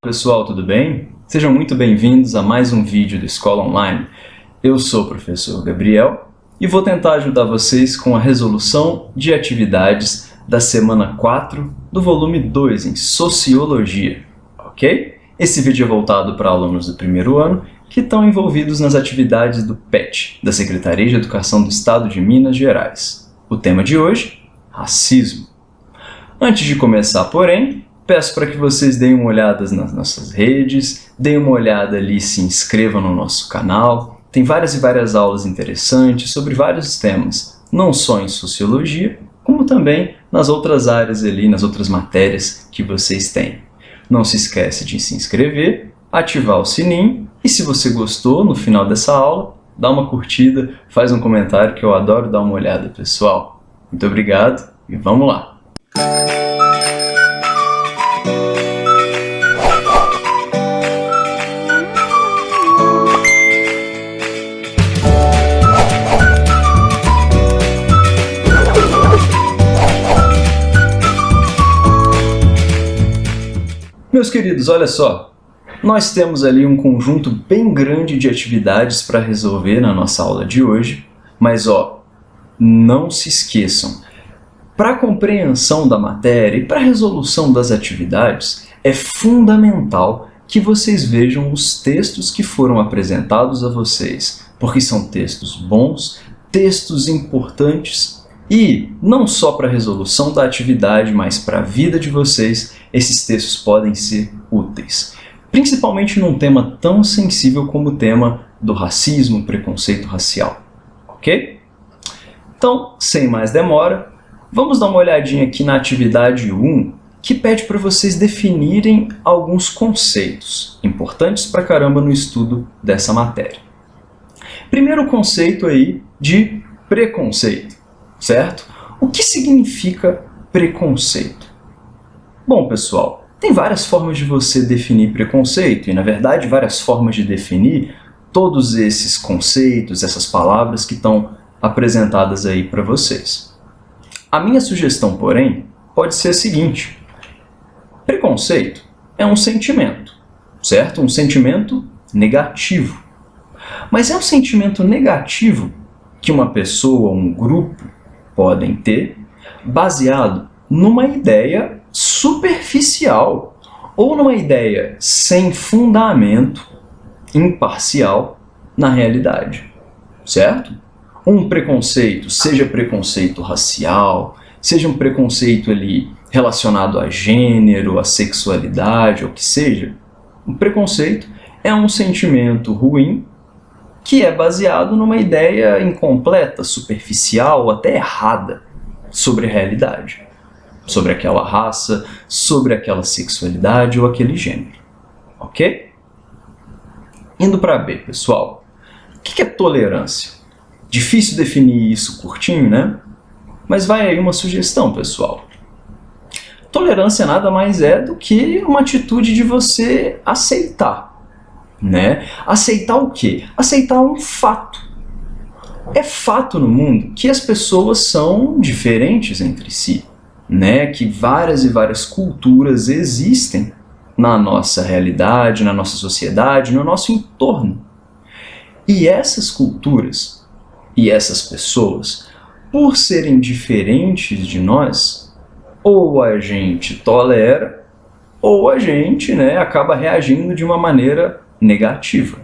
Pessoal, tudo bem? Sejam muito bem-vindos a mais um vídeo do Escola Online. Eu sou o professor Gabriel e vou tentar ajudar vocês com a resolução de atividades da semana 4 do volume 2 em Sociologia, ok? Esse vídeo é voltado para alunos do primeiro ano que estão envolvidos nas atividades do PET, da Secretaria de Educação do Estado de Minas Gerais. O tema de hoje, racismo. Antes de começar, porém, peço para que vocês deem uma olhada nas nossas redes, deem uma olhada ali, se inscrevam no nosso canal. Tem várias e várias aulas interessantes sobre vários temas, não só em Sociologia, como também nas outras áreas ali, nas outras matérias que vocês têm. Não se esquece de se inscrever, ativar o sininho e se você gostou no final dessa aula, dá uma curtida, faz um comentário que eu adoro dar uma olhada, pessoal. Muito obrigado e vamos lá! Meus queridos, olha só, nós temos ali um conjunto bem grande de atividades para resolver na nossa aula de hoje, mas não se esqueçam, para a compreensão da matéria e para a resolução das atividades, é fundamental que vocês vejam os textos que foram apresentados a vocês, porque são textos bons, textos importantes e não só para a resolução da atividade, mas para a vida de vocês, esses textos podem ser úteis. Principalmente num tema tão sensível como o tema do racismo, preconceito racial, ok? Então, sem mais demora, vamos dar uma olhadinha aqui na atividade 1, que pede para vocês definirem alguns conceitos importantes pra caramba no estudo dessa matéria. Primeiro conceito aí de preconceito, certo? O que significa preconceito? Bom, pessoal, tem várias formas de você definir preconceito e, na verdade, várias formas de definir todos esses conceitos, essas palavras que estão apresentadas aí para vocês. A minha sugestão, porém, pode ser a seguinte: preconceito é um sentimento, certo? Um sentimento negativo. Mas é um sentimento negativo que uma pessoa ou um grupo podem ter baseado numa ideia superficial ou numa ideia sem fundamento, imparcial na realidade, certo? Um preconceito, seja preconceito racial, seja um preconceito ali relacionado a gênero, a sexualidade, ou o que seja, um preconceito é um sentimento ruim que é baseado numa ideia incompleta, superficial ou até errada sobre a realidade, sobre aquela raça, sobre aquela sexualidade ou aquele gênero, ok? Indo para B, pessoal, o que é tolerância? Difícil definir isso curtinho, né? Mas vai aí uma sugestão, pessoal. Tolerância nada mais é do que uma atitude de você aceitar, né? Aceitar o quê? Aceitar um fato. É fato no mundo que as pessoas são diferentes entre si, né? Que várias e várias culturas existem na nossa realidade, na nossa sociedade, no nosso entorno. E essas culturas e essas pessoas, por serem diferentes de nós, ou a gente tolera, ou a gente, acaba reagindo de uma maneira negativa.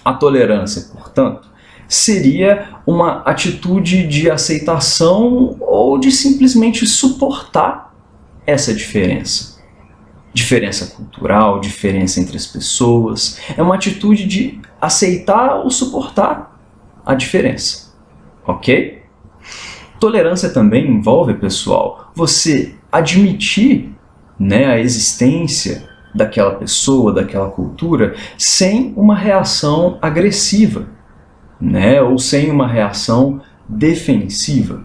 A tolerância, portanto, seria uma atitude de aceitação ou de simplesmente suportar essa diferença. Diferença cultural, diferença entre as pessoas. É uma atitude de aceitar ou suportar a diferença, ok? Tolerância também envolve, pessoal, você admitir, a existência daquela pessoa, daquela cultura, sem uma reação agressiva, ou sem uma reação defensiva.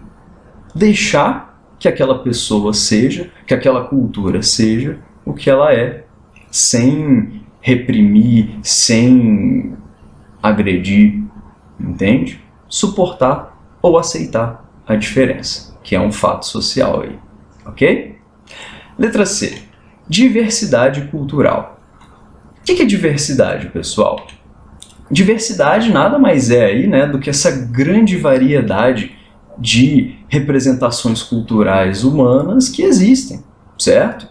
Deixar que aquela pessoa seja, que aquela cultura seja o que ela é, sem reprimir, sem agredir, entende? Suportar ou aceitar a diferença, que é um fato social aí, ok? Letra C. Diversidade cultural. O que é diversidade, pessoal? Diversidade nada mais é aí, né, do que essa grande variedade de representações culturais humanas que existem, certo?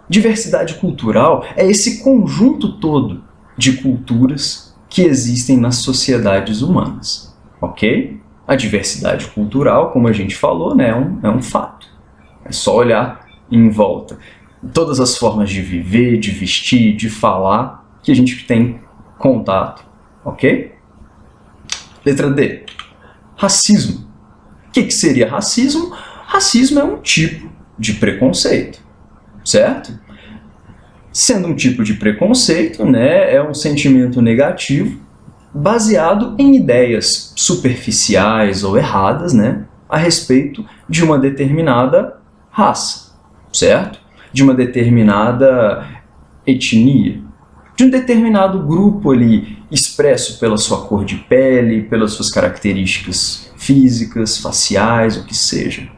Diversidade cultural é esse conjunto todo de culturas que existem nas sociedades humanas, ok? A diversidade cultural, como a gente falou, né, é um fato. É só olhar em volta. Todas as formas de viver, de vestir, de falar que a gente tem contato, ok? Letra D. Racismo. O que seria racismo? Racismo é um tipo de preconceito, certo? Sendo um tipo de preconceito, né, é um sentimento negativo baseado em ideias superficiais ou erradas, né, a respeito de uma determinada raça, certo? De uma determinada etnia, de um determinado grupo ali expresso pela sua cor de pele, pelas suas características físicas, faciais, o que seja.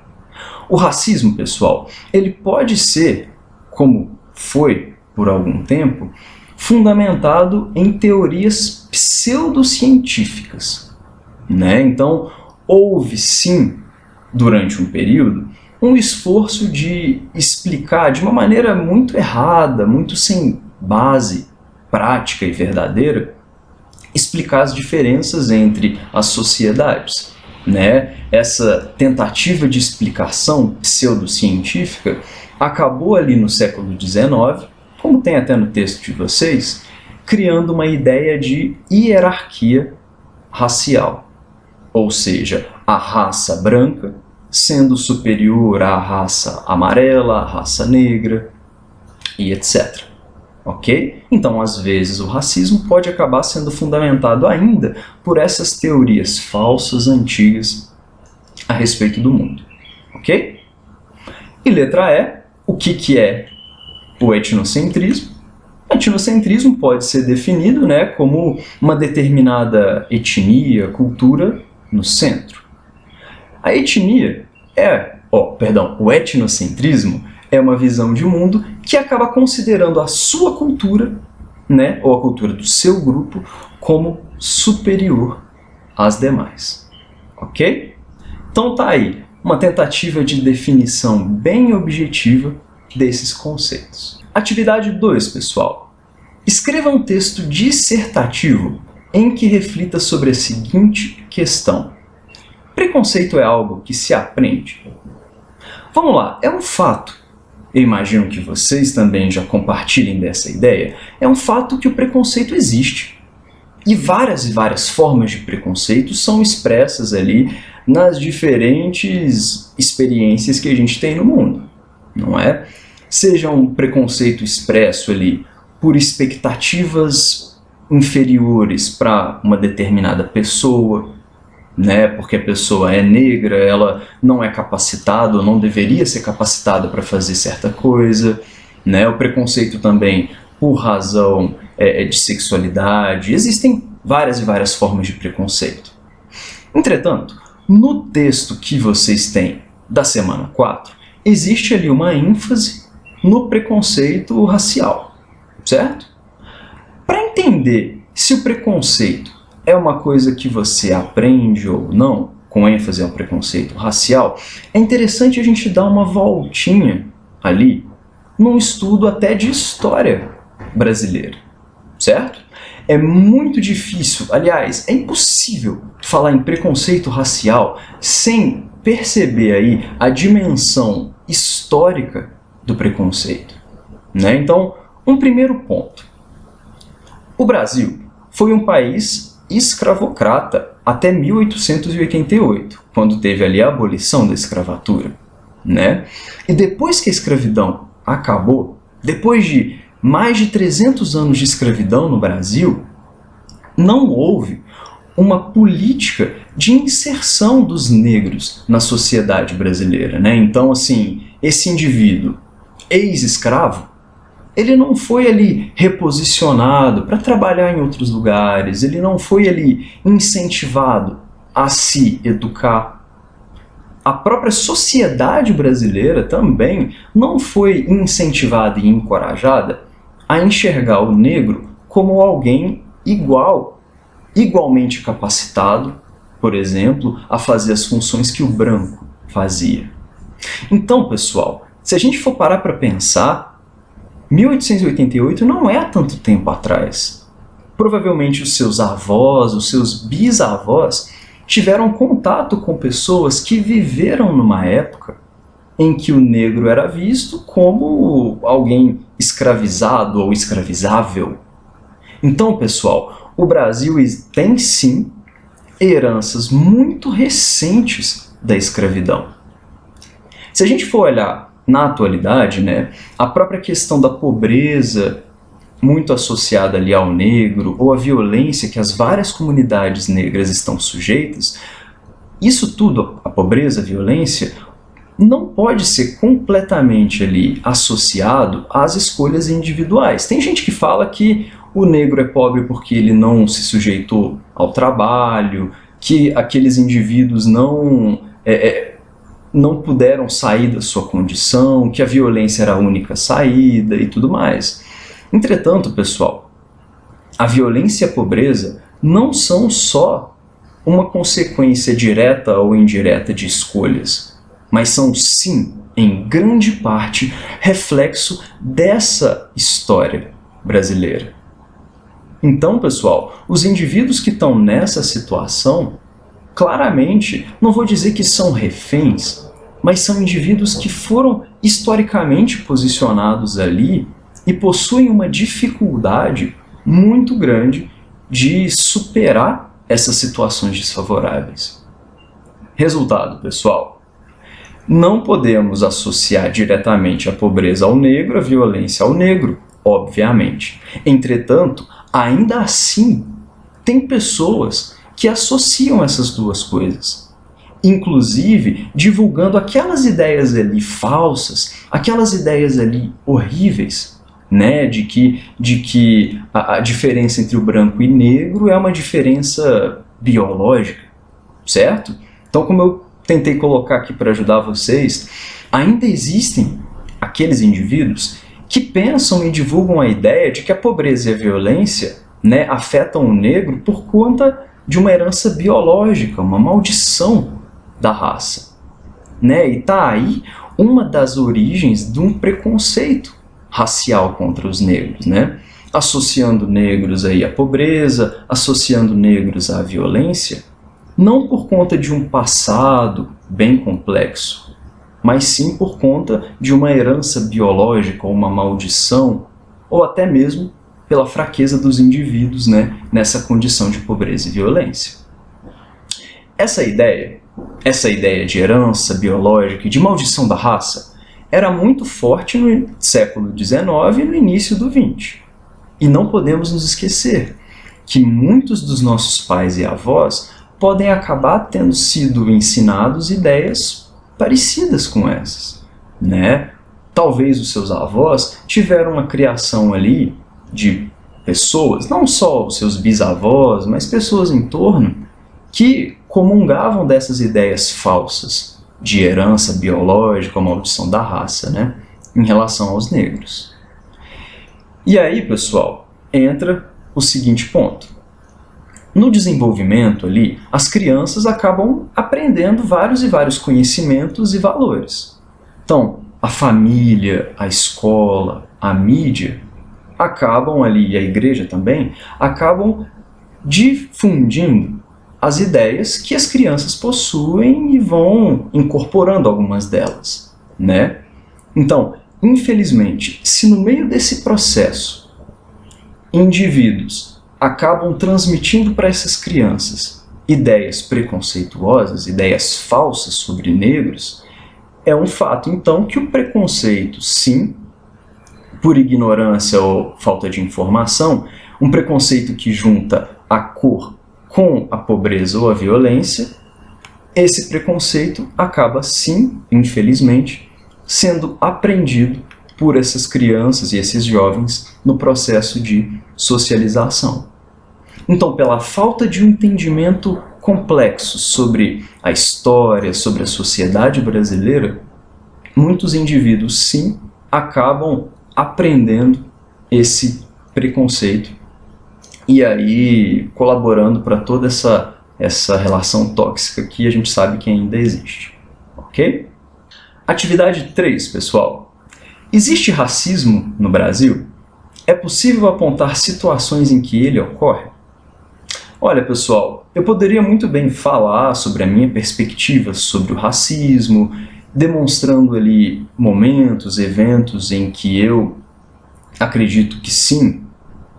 O racismo, pessoal, ele pode ser, como foi por algum tempo, fundamentado em teorias pseudocientíficas, né? Então, houve sim, durante um período, um esforço de explicar de uma maneira muito errada, muito sem base prática e verdadeira, explicar as diferenças entre as sociedades, né? Essa tentativa de explicação pseudocientífica acabou ali no século XIX, como tem até no texto de vocês, criando uma ideia de hierarquia racial, ou seja, a raça branca sendo superior à raça amarela, à raça negra e etc. Ok? Então, às vezes, o racismo pode acabar sendo fundamentado ainda por essas teorias falsas, antigas, a respeito do mundo. Ok? E letra E, o que é o etnocentrismo? O etnocentrismo pode ser definido, né, como uma determinada etnia, cultura no centro. A etnia o etnocentrismo é uma visão de mundo que acaba considerando a sua cultura, né, ou a cultura do seu grupo, como superior às demais. Ok? Então tá aí, uma tentativa de definição bem objetiva desses conceitos. Atividade 2, pessoal. Escreva um texto dissertativo em que reflita sobre a seguinte questão. Preconceito é algo que se aprende? Vamos lá, é um fato. Eu imagino que vocês também já compartilhem dessa ideia. É um fato que o preconceito existe. E várias formas de preconceito são expressas ali nas diferentes experiências que a gente tem no mundo, não é? Seja um preconceito expresso ali por expectativas inferiores para uma determinada pessoa, né? Porque a pessoa é negra, ela não é capacitada ou não deveria ser capacitada para fazer certa coisa, né? O preconceito também por razão de sexualidade. Existem várias formas de preconceito. Entretanto, no texto que vocês têm da semana 4, existe ali uma ênfase no preconceito racial, certo? Para entender se o preconceito é uma coisa que você aprende ou não, com ênfase ao preconceito racial, é interessante a gente dar uma voltinha ali num estudo até de história brasileira, certo? É muito difícil, aliás, é impossível falar em preconceito racial sem perceber aí a dimensão histórica do preconceito, né? Então, um primeiro ponto. O Brasil foi um país escravocrata até 1888, quando teve ali a abolição da escravatura, né? E depois que a escravidão acabou, depois de mais de 300 anos de escravidão no Brasil, não houve uma política de inserção dos negros na sociedade brasileira, né? Então, assim, esse indivíduo ex-escravo, ele não foi ali reposicionado para trabalhar em outros lugares, ele não foi ali incentivado a se educar, a própria sociedade brasileira também não foi incentivada e encorajada a enxergar o negro como alguém igualmente capacitado, por exemplo, a fazer as funções que o branco fazia. Então, pessoal, se a gente for parar para pensar, 1888 não é há tanto tempo atrás. Provavelmente os seus avós, os seus bisavós tiveram contato com pessoas que viveram numa época em que o negro era visto como alguém escravizado ou escravizável. Então, pessoal, o Brasil tem sim heranças muito recentes da escravidão. Se a gente for olhar na atualidade, né, a própria questão da pobreza muito associada ali ao negro, ou a violência que as várias comunidades negras estão sujeitas, isso tudo, a pobreza, a violência, não pode ser completamente ali associado às escolhas individuais. Tem gente que fala que o negro é pobre porque ele não se sujeitou ao trabalho, que aqueles indivíduos não puderam sair da sua condição, que a violência era a única saída e tudo mais. Entretanto, pessoal, a violência e a pobreza não são só uma consequência direta ou indireta de escolhas, mas são sim, em grande parte, reflexo dessa história brasileira. Então, pessoal, os indivíduos que estão nessa situação, claramente, não vou dizer que são reféns, mas são indivíduos que foram historicamente posicionados ali e possuem uma dificuldade muito grande de superar essas situações desfavoráveis. Resultado, pessoal, não podemos associar diretamente a pobreza ao negro, a violência ao negro, obviamente. Entretanto, ainda assim, tem pessoas que associam essas duas coisas, inclusive divulgando aquelas ideias ali falsas, aquelas ideias ali horríveis, né, de que a diferença entre o branco e negro é uma diferença biológica, certo? Então, como eu tentei colocar aqui para ajudar vocês, ainda existem aqueles indivíduos que pensam e divulgam a ideia de que a pobreza e a violência, né, afetam o negro por conta de uma herança biológica, uma maldição da raça, né? E tá aí uma das origens de um preconceito racial contra os negros, né? Associando negros aí à pobreza, associando negros à violência, não por conta de um passado bem complexo, mas sim por conta de uma herança biológica, ou uma maldição, ou até mesmo pela fraqueza dos indivíduos, né, nessa condição de pobreza e violência. Essa ideia de herança biológica e de maldição da raça era muito forte no século XIX e no início do XX. E não podemos nos esquecer que muitos dos nossos pais e avós podem acabar tendo sido ensinados ideias parecidas com essas, né? Talvez os seus avós tiveram uma criação ali de pessoas, não só os seus bisavós, mas pessoas em torno, que comungavam dessas ideias falsas de herança biológica, a maldição da raça, né, em relação aos negros. E aí, pessoal, entra o seguinte ponto. No desenvolvimento ali, as crianças acabam aprendendo vários e vários conhecimentos e valores. Então, a família, a escola, a mídia acabam ali, e a igreja também, acabam difundindo as ideias que as crianças possuem e vão incorporando algumas delas, né? Então, infelizmente, se no meio desse processo indivíduos acabam transmitindo para essas crianças ideias preconceituosas, ideias falsas sobre negros, é um fato então que o preconceito, sim, por ignorância ou falta de informação, um preconceito que junta a cor com a pobreza ou a violência, esse preconceito acaba sim, infelizmente, sendo aprendido por essas crianças e esses jovens no processo de socialização. Então, pela falta de um entendimento complexos sobre a história, sobre a sociedade brasileira, muitos indivíduos, sim, acabam aprendendo esse preconceito e aí colaborando para toda essa relação tóxica que a gente sabe que ainda existe, ok? Atividade 3, pessoal. Existe racismo no Brasil? É possível apontar situações em que ele ocorre? Olha, pessoal, eu poderia muito bem falar sobre a minha perspectiva sobre o racismo, demonstrando ali momentos, eventos em que eu acredito que sim,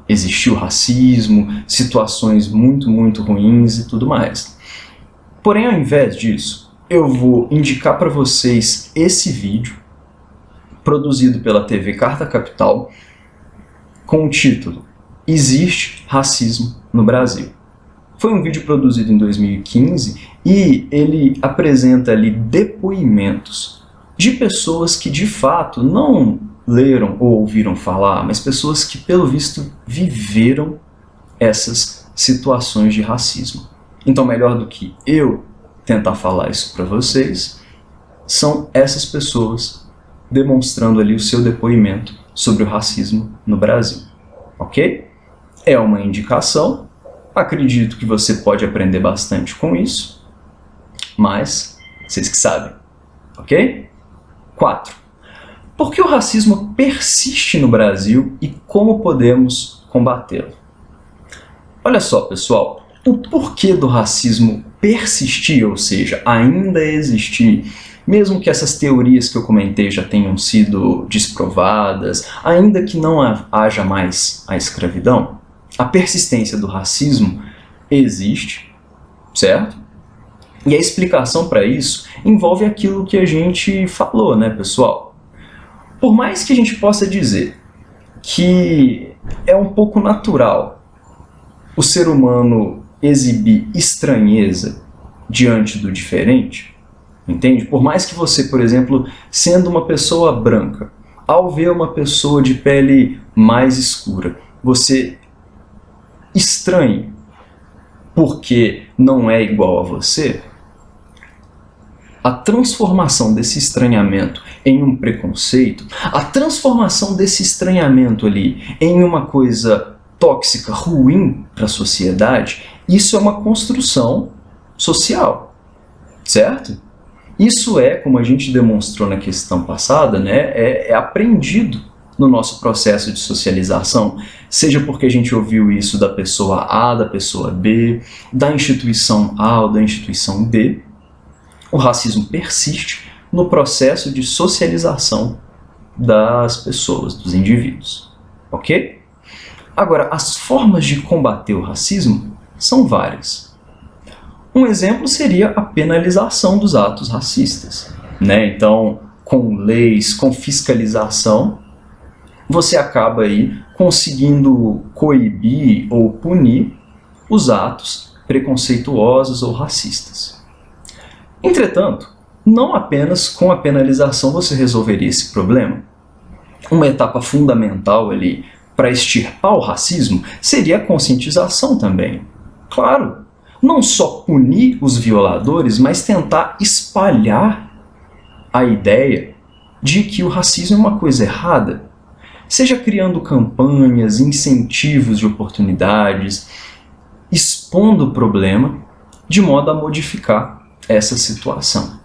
existiu racismo, situações muito, muito ruins e tudo mais. Porém, ao invés disso, eu vou indicar para vocês esse vídeo, produzido pela TV Carta Capital, com o título Existe Racismo no Brasil. Foi um vídeo produzido em 2015 e ele apresenta ali depoimentos de pessoas que de fato não leram ou ouviram falar, mas pessoas que pelo visto viveram essas situações de racismo. Então, melhor do que eu tentar falar isso para vocês, são essas pessoas demonstrando ali o seu depoimento sobre o racismo no Brasil, ok? É uma indicação, acredito que você pode aprender bastante com isso, mas vocês que sabem, ok? 4. Por que o racismo persiste no Brasil e como podemos combatê-lo? Olha só, pessoal, o porquê do racismo persistir, ou seja, ainda existir, mesmo que essas teorias que eu comentei já tenham sido desprovadas, ainda que não haja mais a escravidão, a persistência do racismo existe, certo? E a explicação para isso envolve aquilo que a gente falou, né, pessoal? Por mais que a gente possa dizer que é um pouco natural o ser humano exibir estranheza diante do diferente, entende? Por mais que você, por exemplo, sendo uma pessoa branca, ao ver uma pessoa de pele mais escura, você estranhe porque não é igual a você, a transformação desse estranhamento em um preconceito, a transformação desse estranhamento ali em uma coisa tóxica, ruim para a sociedade, isso é uma construção social, certo? Isso é, como a gente demonstrou na questão passada, né, é aprendido no nosso processo de socialização, seja porque a gente ouviu isso da pessoa A, da pessoa B, da instituição A ou da instituição B. O racismo persiste no processo de socialização das pessoas, dos indivíduos, ok? Agora, as formas de combater o racismo são várias. Um exemplo seria a penalização dos atos racistas, né? Então, com leis, com fiscalização, você acaba aí conseguindo coibir ou punir os atos preconceituosos ou racistas. Entretanto, não apenas com a penalização você resolveria esse problema. Uma etapa fundamental ali para extirpar o racismo seria a conscientização também. Claro, não só punir os violadores, mas tentar espalhar a ideia de que o racismo é uma coisa errada, seja criando campanhas, incentivos de oportunidades, expondo o problema de modo a modificar essa situação,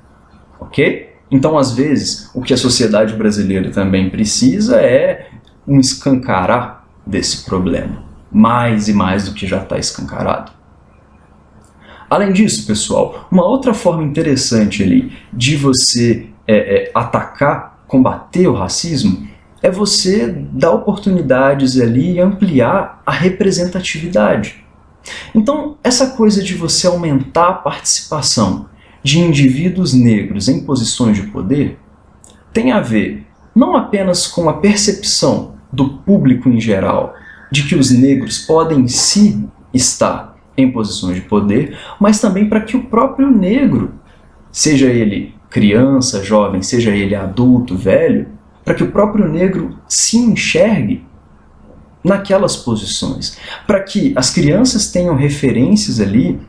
ok? Então, às vezes, o que a sociedade brasileira também precisa é um escancarar desse problema, mais e mais do que já está escancarado. Além disso, pessoal, uma outra forma interessante ali de você atacar, combater o racismo, é você dar oportunidades ali e ampliar a representatividade. Então, essa coisa de você aumentar a participação de indivíduos negros em posições de poder tem a ver não apenas com a percepção do público em geral de que os negros podem sim estar em posições de poder, mas também para que o próprio negro, seja ele criança, jovem, seja ele adulto, velho, para que o próprio negro se enxergue naquelas posições, para que as crianças tenham referências ali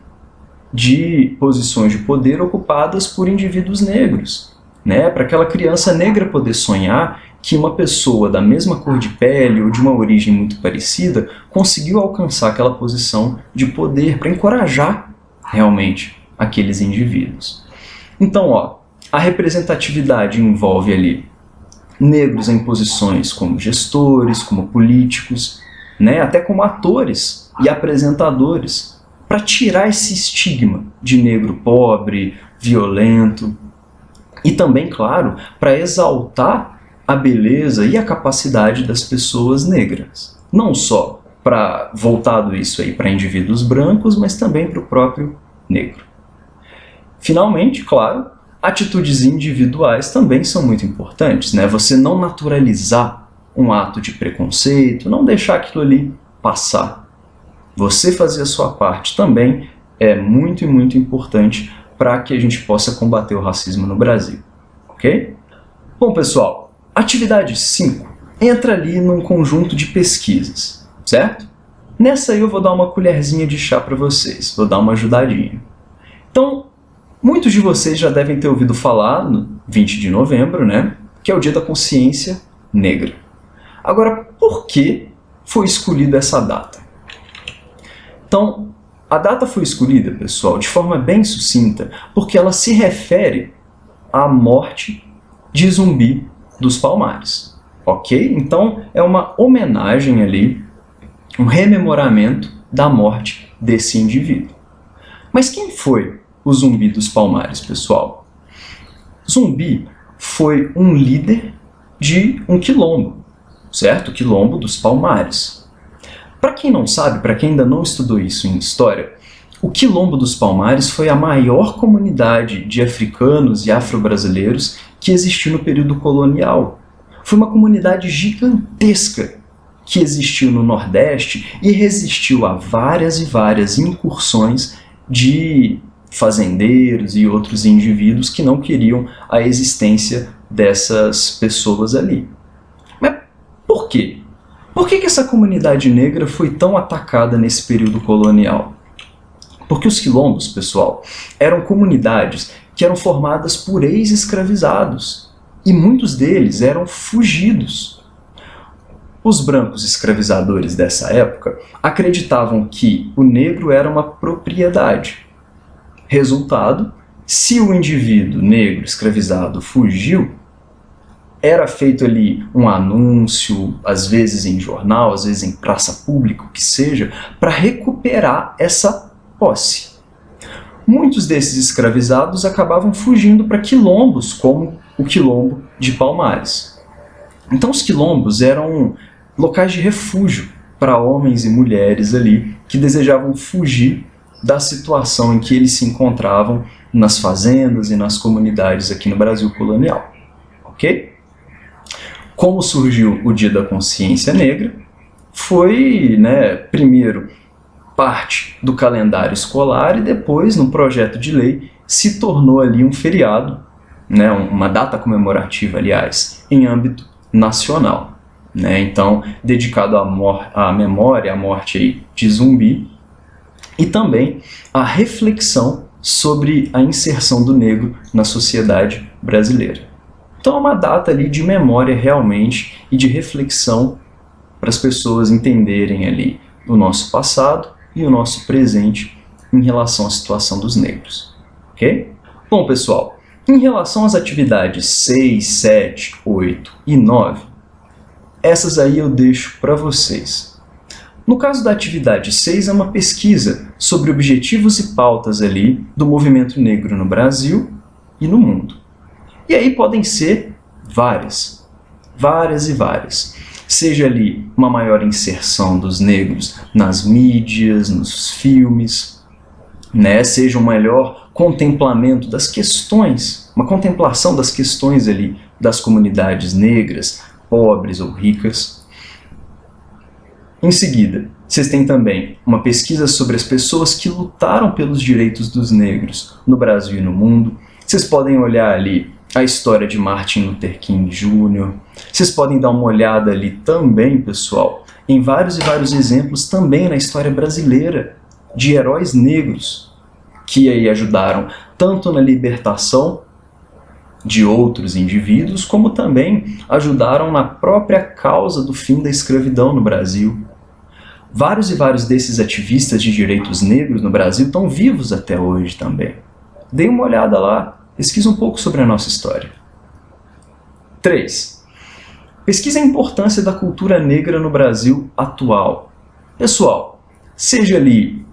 de posições de poder ocupadas por indivíduos negros, né? Para aquela criança negra poder sonhar que uma pessoa da mesma cor de pele ou de uma origem muito parecida conseguiu alcançar aquela posição de poder para encorajar realmente aqueles indivíduos. Então, a representatividade envolve ali negros em posições como gestores, como políticos, né, até como atores e apresentadores, para tirar esse estigma de negro pobre, violento, e também, claro, para exaltar a beleza e a capacidade das pessoas negras. Não só para voltado isso aí para indivíduos brancos, mas também para o próprio negro. Finalmente, claro, atitudes individuais também são muito importantes, né? Você não naturalizar um ato de preconceito, não deixar aquilo ali passar. Você fazer a sua parte também é muito e muito importante para que a gente possa combater o racismo no Brasil, ok? Bom, pessoal, atividade 5 entra ali num conjunto de pesquisas, certo? Nessa aí eu vou dar uma colherzinha de chá para vocês, vou dar uma ajudadinha. Então, muitos de vocês já devem ter ouvido falar no 20 de novembro, né, que é o Dia da Consciência Negra. Agora, por que foi escolhida essa data? Então, a data foi escolhida, pessoal, de forma bem sucinta, porque ela se refere à morte de Zumbi dos Palmares, ok? Então, é uma homenagem ali, um rememoramento da morte desse indivíduo. Mas quem foi o Zumbi dos Palmares, pessoal? Zumbi foi um líder de um quilombo, certo? O Quilombo dos Palmares. Para quem não sabe, para quem ainda não estudou isso em história, o Quilombo dos Palmares foi a maior comunidade de africanos e afro-brasileiros que existiu no período colonial. Foi uma comunidade gigantesca que existiu no Nordeste e resistiu a várias e várias incursões de fazendeiros e outros indivíduos que não queriam a existência dessas pessoas ali. Mas por quê? Por que essa comunidade negra foi tão atacada nesse período colonial? Porque os quilombos, pessoal, eram comunidades que eram formadas por ex-escravizados, e muitos deles eram fugidos. Os brancos escravizadores dessa época acreditavam que o negro era uma propriedade. Resultado, se o indivíduo negro escravizado fugiu, era feito ali um anúncio, às vezes em jornal, às vezes em praça pública, o que seja, para recuperar essa posse. Muitos desses escravizados acabavam fugindo para quilombos, como o Quilombo de Palmares. Então os quilombos eram locais de refúgio para homens e mulheres ali que desejavam fugir da situação em que eles se encontravam nas fazendas e nas comunidades aqui no Brasil colonial, ok? Como surgiu o Dia da Consciência Negra? Foi, primeiro, parte do calendário escolar e depois, no projeto de lei, se tornou ali um feriado, uma data comemorativa, aliás, em âmbito nacional. Então, dedicado à memória, à morte aí de Zumbi e também à reflexão sobre a inserção do negro na sociedade brasileira. Então é uma data ali de memória realmente e de reflexão para as pessoas entenderem ali o nosso passado e o nosso presente em relação à situação dos negros, ok? Bom, pessoal, em relação às atividades 6, 7, 8 e 9, essas aí eu deixo para vocês. No caso da atividade 6, é uma pesquisa sobre objetivos e pautas ali do movimento negro no Brasil e no mundo. E aí podem ser várias e várias. Seja ali uma maior inserção dos negros nas mídias, nos filmes, seja um melhor contemplamento das questões, uma contemplação das questões ali das comunidades negras, pobres ou ricas. Em seguida, vocês têm também uma pesquisa sobre as pessoas que lutaram pelos direitos dos negros no Brasil e no mundo. Vocês podem olhar ali a história de Martin Luther King Jr. Vocês podem dar uma olhada ali também, pessoal, em vários e vários exemplos também na história brasileira de heróis negros que aí ajudaram tanto na libertação de outros indivíduos, como também ajudaram na própria causa do fim da escravidão no Brasil. Vários e vários desses ativistas de direitos negros no Brasil estão vivos até hoje também. Dê uma olhada lá, pesquise um pouco sobre a nossa história. 3. Pesquise a importância da cultura negra no Brasil atual. Pessoal, seja ali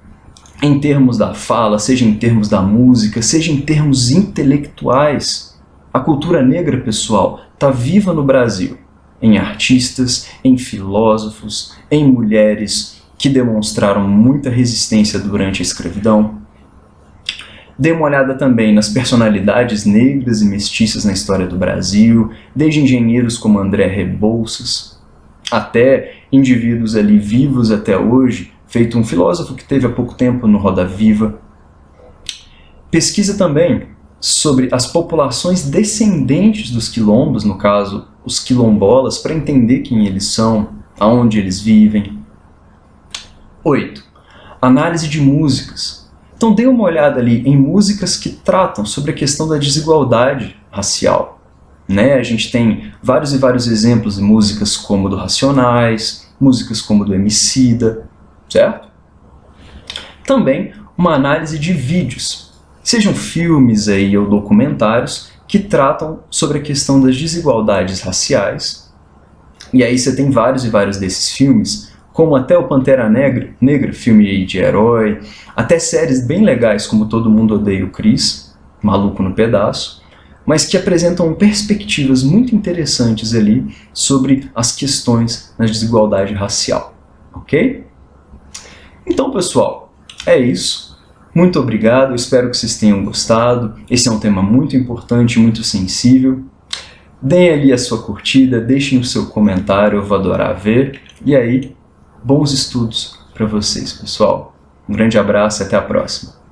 em termos da fala, seja em termos da música, seja em termos intelectuais, a cultura negra, pessoal, está viva no Brasil, em artistas, em filósofos, em mulheres que demonstraram muita resistência durante a escravidão. Dê uma olhada também nas personalidades negras e mestiças na história do Brasil, desde engenheiros como André Rebouças, até indivíduos ali vivos até hoje, feito um filósofo que teve há pouco tempo no Roda Viva. Pesquisa também sobre as populações descendentes dos quilombos, no caso, os quilombolas, para entender quem eles são, aonde eles vivem. 8. Análise de músicas. Então dê uma olhada ali em músicas que tratam sobre a questão da desigualdade racial. A gente tem vários e vários exemplos de músicas como do Racionais, músicas como do Emicida, certo? Também uma análise de vídeos, sejam filmes aí ou documentários que tratam sobre a questão das desigualdades raciais. E aí você tem vários e vários desses filmes, como até o Pantera Negra, filme aí de herói, até séries bem legais como Todo Mundo Odeia o Chris, Maluco no Pedaço, mas que apresentam perspectivas muito interessantes ali sobre as questões da desigualdade racial, ok? Então, pessoal, é isso. Muito obrigado, eu espero que vocês tenham gostado. Esse é um tema muito importante, muito sensível. Deem ali a sua curtida, deixem o seu comentário, eu vou adorar ver. E aí, bons estudos para vocês, pessoal. Um grande abraço e até a próxima.